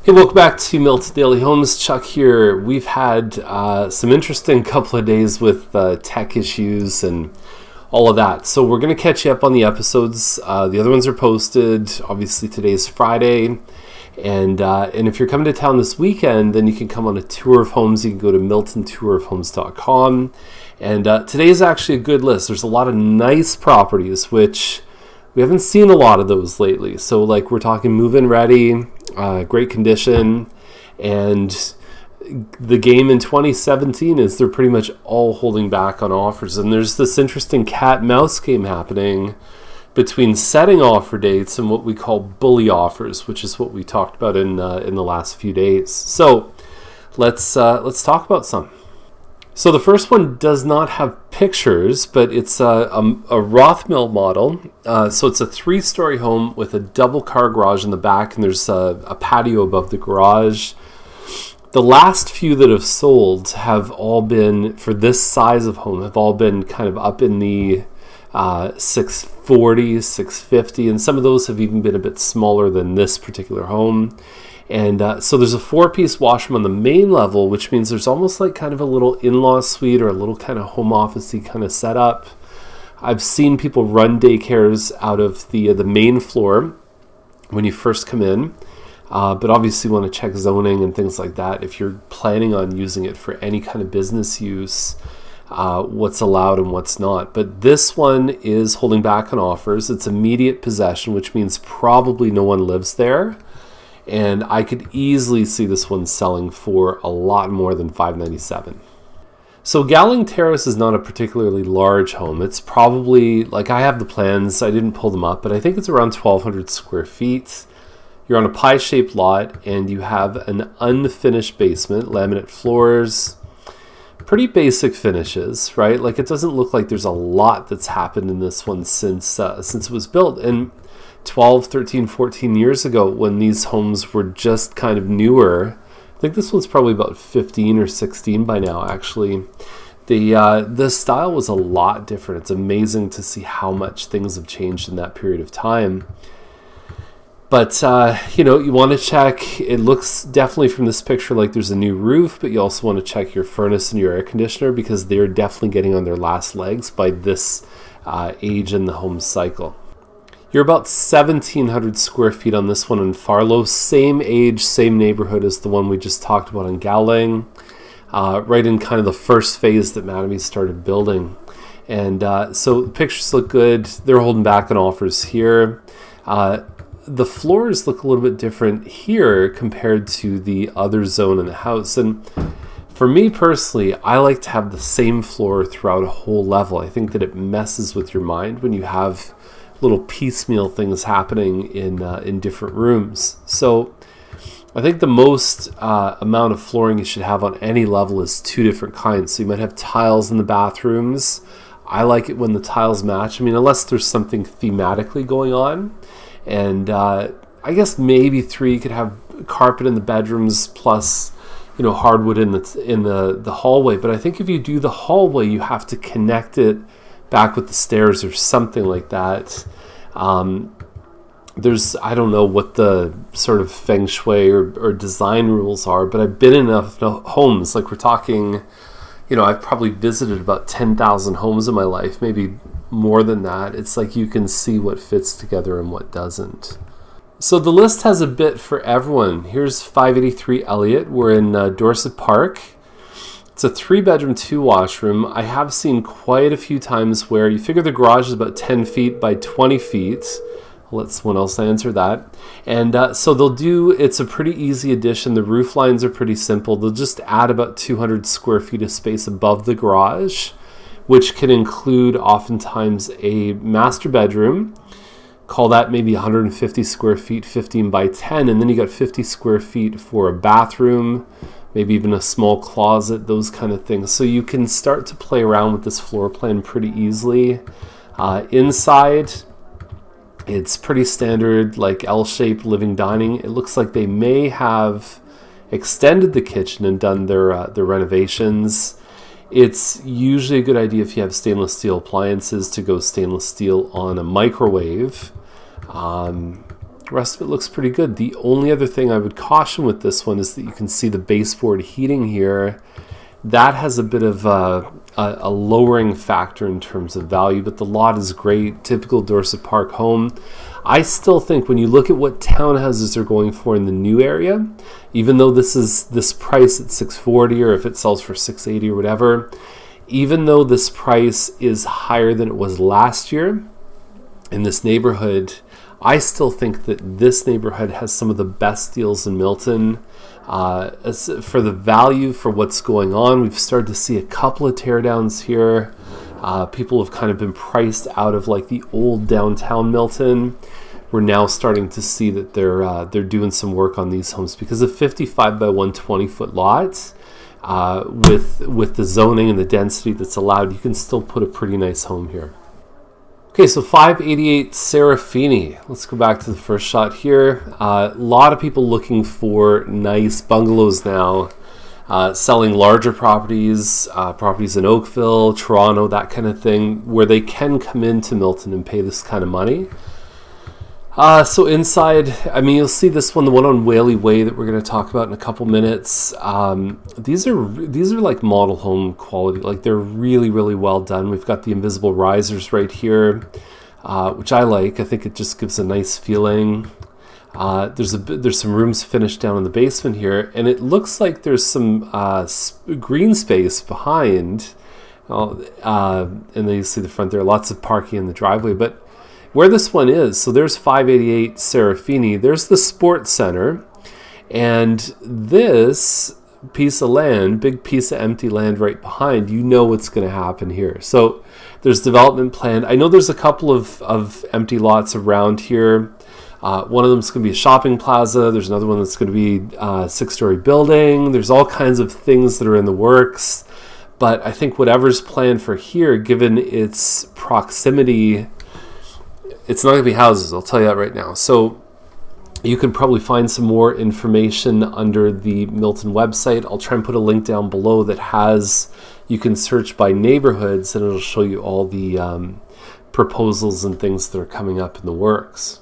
Hey, welcome back to Milton Daily Homes. Chuck here. We've had some interesting couple of days with tech issues and all of that. So we're going to catch you up on the episodes. The other ones are posted. Obviously, today's Friday. And if you're coming to town this weekend, then you can come on a tour of homes. You can go to miltontourofhomes.com. And today is actually a good list. There's a lot of nice properties, which we haven't seen a lot of those lately. So like we're talking move-in ready, great condition, and the game in 2017 is they're pretty much all holding back on offers. And there's this interesting cat-mouse game happening between setting offer dates and what we call bully offers, which is what we talked about in the last few days. So let's talk about some. So the first one does not have pictures, but it's a Rothmill model. So it's a 3-story home with a double car garage in the back, and there's a patio above the garage. The last few that have sold have all been, for this size of home, have all been kind of up in the 640, 650, and some of those have even been a bit smaller than this particular home. And so there's a 4-piece washroom on the main level, which means there's almost like kind of a little in-law suite or a little kind of home office-y kind of setup. I've seen people run daycares out of the main floor when you first come in, but obviously you want to check zoning and things like that. If you're planning on using it for any kind of business use, what's allowed and what's not. But this one is holding back on offers. It's immediate possession, which means probably no one lives there. And I could easily see this one selling for a lot more than $597. So Gowling Terrace is not a particularly large home. It's probably, like, I have the plans, I didn't pull them up, but I think it's around 1,200 square feet. You're on a pie-shaped lot, and you have an unfinished basement, laminate floors, pretty basic finishes, right? Like, it doesn't look like there's a lot that's happened in this one since it was built. And 12, 13, 14 years ago, when these homes were just kind of newer, I think this one's probably about 15 or 16 by now, actually. The style was a lot different. It's amazing to see how much things have changed in that period of time. But, you want to check. It looks definitely from this picture like there's a new roof, but you also want to check your furnace and your air conditioner because they're definitely getting on their last legs by this age in the home cycle. You're about 1,700 square feet on this one in Farlow. Same age, same neighborhood as the one we just talked about in Gowling. Right in kind of the first phase that Mattamy started building. And so the pictures look good. They're holding back on offers here. The floors look a little bit different here compared to the other zone in the house. And for me personally, I like to have the same floor throughout a whole level. I think that it messes with your mind when you have little piecemeal things happening in different rooms. So I think the most amount of flooring you should have on any level is 2 different kinds. So you might have tiles in the bathrooms. I like it when the tiles match. I mean, unless there's something thematically going on. And I guess maybe 3 you could have carpet in the bedrooms plus hardwood in the hallway. But I think if you do the hallway, you have to connect it back with the stairs or something like that. I don't know what the sort of feng shui or design rules are, but I've been in enough homes, like we're talking, I've probably visited about 10,000 homes in my life, maybe more than that. It's like you can see what fits together and what doesn't. So the list has a bit for everyone. Here's 583 Elliott. We're in Dorset Park. It's a 3-bedroom, 2-washroom. I have seen quite a few times where you figure the garage is about 10 feet by 20 feet. I'll let someone else answer that. And so it's a pretty easy addition. The roof lines are pretty simple. They'll just add about 200 square feet of space above the garage, which can include oftentimes a master bedroom. Call that maybe 150 square feet, 15 by 10. And then you got 50 square feet for a bathroom, maybe even a small closet, those kind of things. So you can start to play around with this floor plan pretty easily. Inside, it's pretty standard, like L-shaped living dining. It looks like they may have extended the kitchen and done their renovations. It's usually a good idea if you have stainless steel appliances to go stainless steel on a microwave. The rest of it looks pretty good. The only other thing I would caution with this one is that you can see the baseboard heating here. That has a bit of a lowering factor in terms of value, but the lot is great. Typical Dorset Park home. I still think when you look at what townhouses are going for in the new area, even though this is this price at $640, or if it sells for $680 or whatever, even though this price is higher than it was last year in this neighborhood, I still think that this neighborhood has some of the best deals in Milton. For the value for what's going on, we've started to see a couple of teardowns here. People have kind of been priced out of like the old downtown Milton. We're now starting to see that they're doing some work on these homes because of 55 by 120 foot lots. With the zoning and the density that's allowed, you can still put a pretty nice home here. Okay, so 588 Serafini. Let's go back to the first shot here. A lot of people looking for nice bungalows now, selling larger properties, properties in Oakville, Toronto, that kind of thing, where they can come into Milton and pay this kind of money. So inside, I mean, you'll see this one, the one on Whaley Way that we're going to talk about in a couple minutes. These are like model home quality. Like they're really, really well done. We've got the invisible risers right here, which I like. I think it just gives a nice feeling. There's some rooms finished down in the basement here, and it looks like there's some green space behind. And then you see the front there, lots of parking in the driveway, but where this one is, so there's 588 Serafini, there's the sports center, and this piece of land, big piece of empty land right behind, you know what's going to happen here. So there's development planned. I know there's a couple of empty lots around here. One of them is going to be a shopping plaza. There's another one that's going to be a 6-story building. There's all kinds of things that are in the works. But I think whatever's planned for here, given its proximity, it's not going to be houses, I'll tell you that right now. So you can probably find some more information under the Milton website. I'll try and put a link down below that has, you can search by neighborhoods and it'll show you all the proposals and things that are coming up in the works.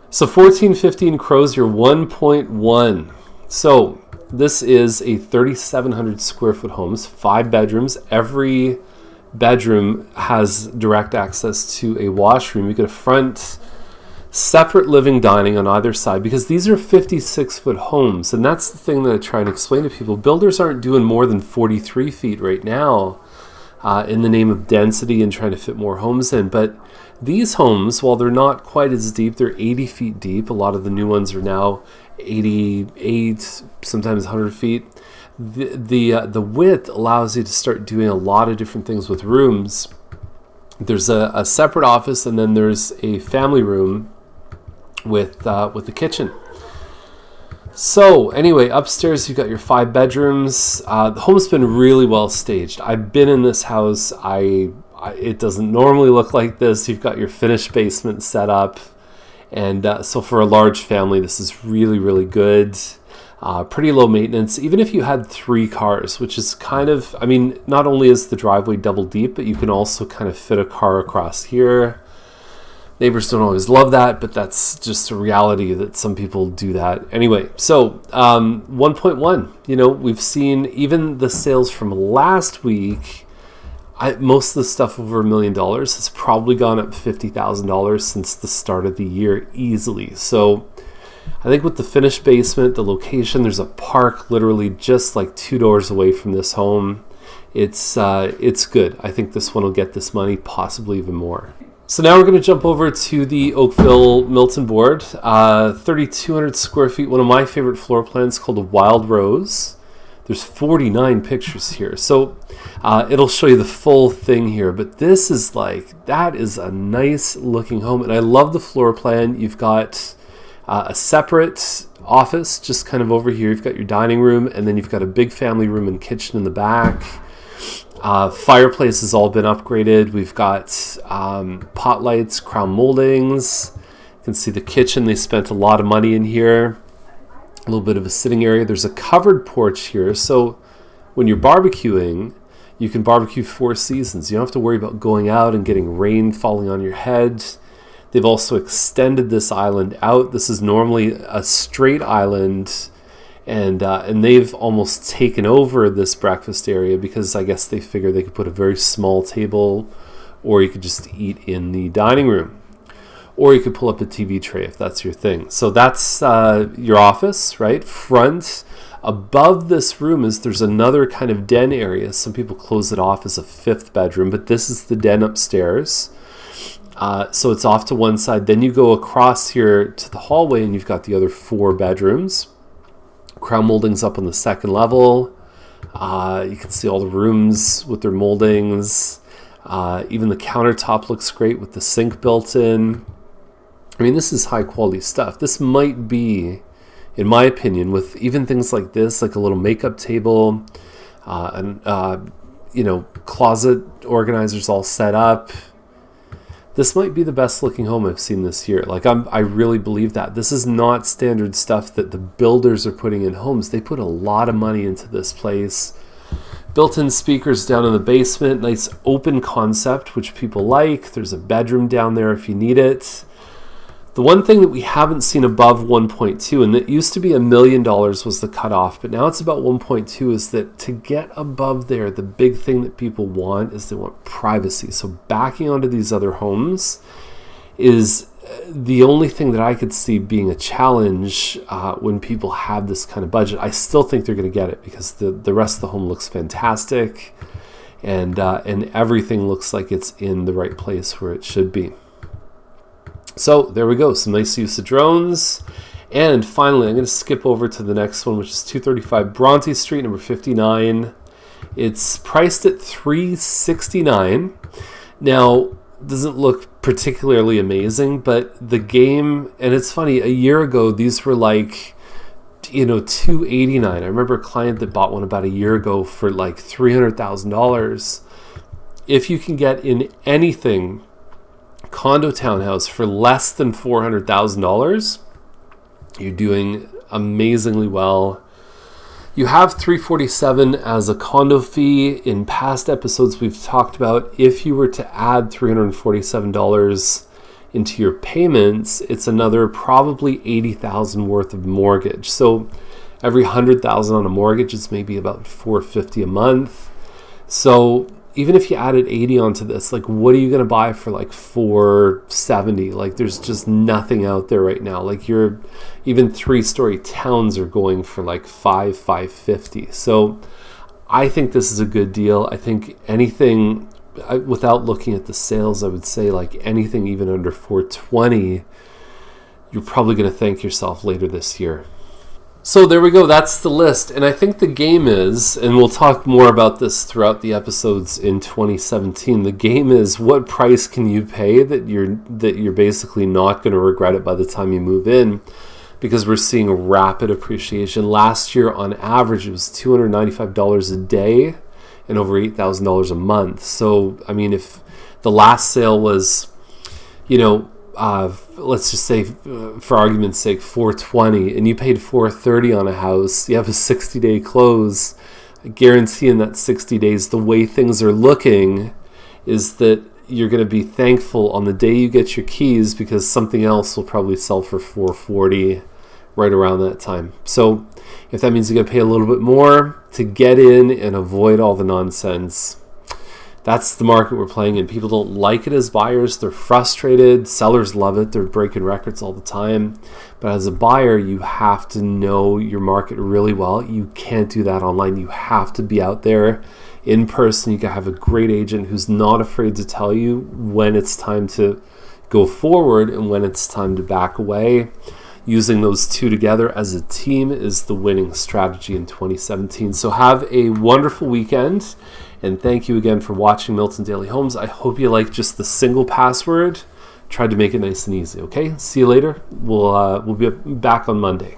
So 1415 Crozier 1.1. So this is a 3,700 square foot home, 5 bedrooms. Every bedroom has direct access to a washroom. You get a front separate living dining on either side because these are 56-foot homes, and that's the thing that I try and explain to people. Builders aren't doing more than 43 feet right now in the name of density and trying to fit more homes in, but these homes, while they're not quite as deep, they're 80 feet deep. A lot of the new ones are now 88, sometimes 100 feet. The width allows you to start doing a lot of different things with rooms. There's a separate office, and then there's a family room with the kitchen. So anyway, upstairs you've got your 5 bedrooms. The home's been really well staged. I've been in this house. It doesn't normally look like this. You've got your finished basement set up, and so for a large family, this is really, really good. Pretty low maintenance, even if you had 3 cars, which is kind of, I mean, not only is the driveway double deep, but you can also kind of fit a car across here. Neighbors don't always love that, but that's just a reality that some people do that. Anyway, so 1.1, you know, we've seen even the sales from last week, most of the stuff over $1 million has probably gone up $50,000 since the start of the year easily. So I think with the finished basement, the location, there's a park literally just like 2 doors away from this home. It's good. I think this one will get this money, possibly even more. So now we're going to jump over to the Oakville Milton board. 3,200 square feet, one of my favorite floor plans called a Wild Rose. There's 49 pictures here. So it'll show you the full thing here, but this is like, that is a nice looking home. And I love the floor plan. You've got a separate office just kind of over here. You've got your dining room, and then you've got a big family room and kitchen in the back. Fireplace has all been upgraded. We've got pot lights, crown moldings. You can see the kitchen. They spent a lot of money in here. A little bit of a sitting area. There's a covered porch here. So when you're barbecuing, you can barbecue 4 seasons. You don't have to worry about going out and getting rain falling on your head. They've also extended this island out. This is normally a straight island, and they've almost taken over this breakfast area because I guess they figure they could put a very small table, or you could just eat in the dining room, or you could pull up a TV tray if that's your thing. So that's your office, right? Front. Above this room there's another kind of den area. Some people close it off as a 5th bedroom, but this is the den upstairs. So it's off to one side. Then you go across here to the hallway and you've got the other 4 bedrooms. Crown moldings up on the 2nd level. You can see all the rooms with their moldings. Even the countertop looks great with the sink built in. I mean, this is high quality stuff. This might be, in my opinion, with even things like this, like a little makeup table, closet organizers all set up. This might be the best looking home I've seen this year. Like, I really believe that. This is not standard stuff that the builders are putting in homes. They put a lot of money into this place. Built-in speakers down in the basement. Nice open concept, which people like. There's a bedroom down there if you need it. The one thing that we haven't seen above 1.2, and it used to be $1 million was the cutoff, but now it's about 1.2, is that to get above there, the big thing that people want is they want privacy. So backing onto these other homes is the only thing that I could see being a challenge when people have this kind of budget. I still think they're going to get it because the rest of the home looks fantastic, and everything looks like it's in the right place where it should be. So there we go, some nice use of drones. And finally, I'm going to skip over to the next one, which is 235 Bronte Street, number 59. It's priced at $369. Now, doesn't look particularly amazing, but the game, and it's funny, a year ago, these were like, $289. I remember a client that bought one about a year ago for like $300,000. If you can get in anything condo townhouse for less than $400,000, you're doing amazingly well. You have $347 as a condo fee. In past episodes we've talked about if you were to add $347 into your payments, it's another probably $80,000 worth of mortgage. So every $100,000 on a mortgage is maybe about $450 a month. So even if you added 80 onto this, like, what are you going to buy for like $470? Like, there's just nothing out there right now. Like, even 3-story towns are going for like $550. So I think this is a good deal. I think anything, without looking at the sales, I would say like anything even under $420, you're probably going to thank yourself later this year. So there we go, that's the list. And I think the game is, and we'll talk more about this throughout the episodes in 2017, the game is what price can you pay that you're basically not going to regret it by the time you move in, because we're seeing a rapid appreciation. Last year, on average, it was $295 a day and over $8,000 a month. So, I mean, if the last sale was, let's just say, for argument's sake, $420, and you paid $430 on a house, you have a 60-day close, I guarantee in that 60 days, the way things are looking is that you're going to be thankful on the day you get your keys, because something else will probably sell for $440 right around that time. So if that means you got to pay a little bit more to get in and avoid all the nonsense, that's the market we're playing in. People don't like it as buyers. They're frustrated. Sellers love it. They're breaking records all the time. But as a buyer, you have to know your market really well. You can't do that online. You have to be out there in person. You can have a great agent who's not afraid to tell you when it's time to go forward and when it's time to back away. Using those two together as a team is the winning strategy in 2017. So have a wonderful weekend. And thank you again for watching Milton Daily Homes. I hope you like just the single password. Tried to make it nice and easy, okay? See you later. We'll be back on Monday.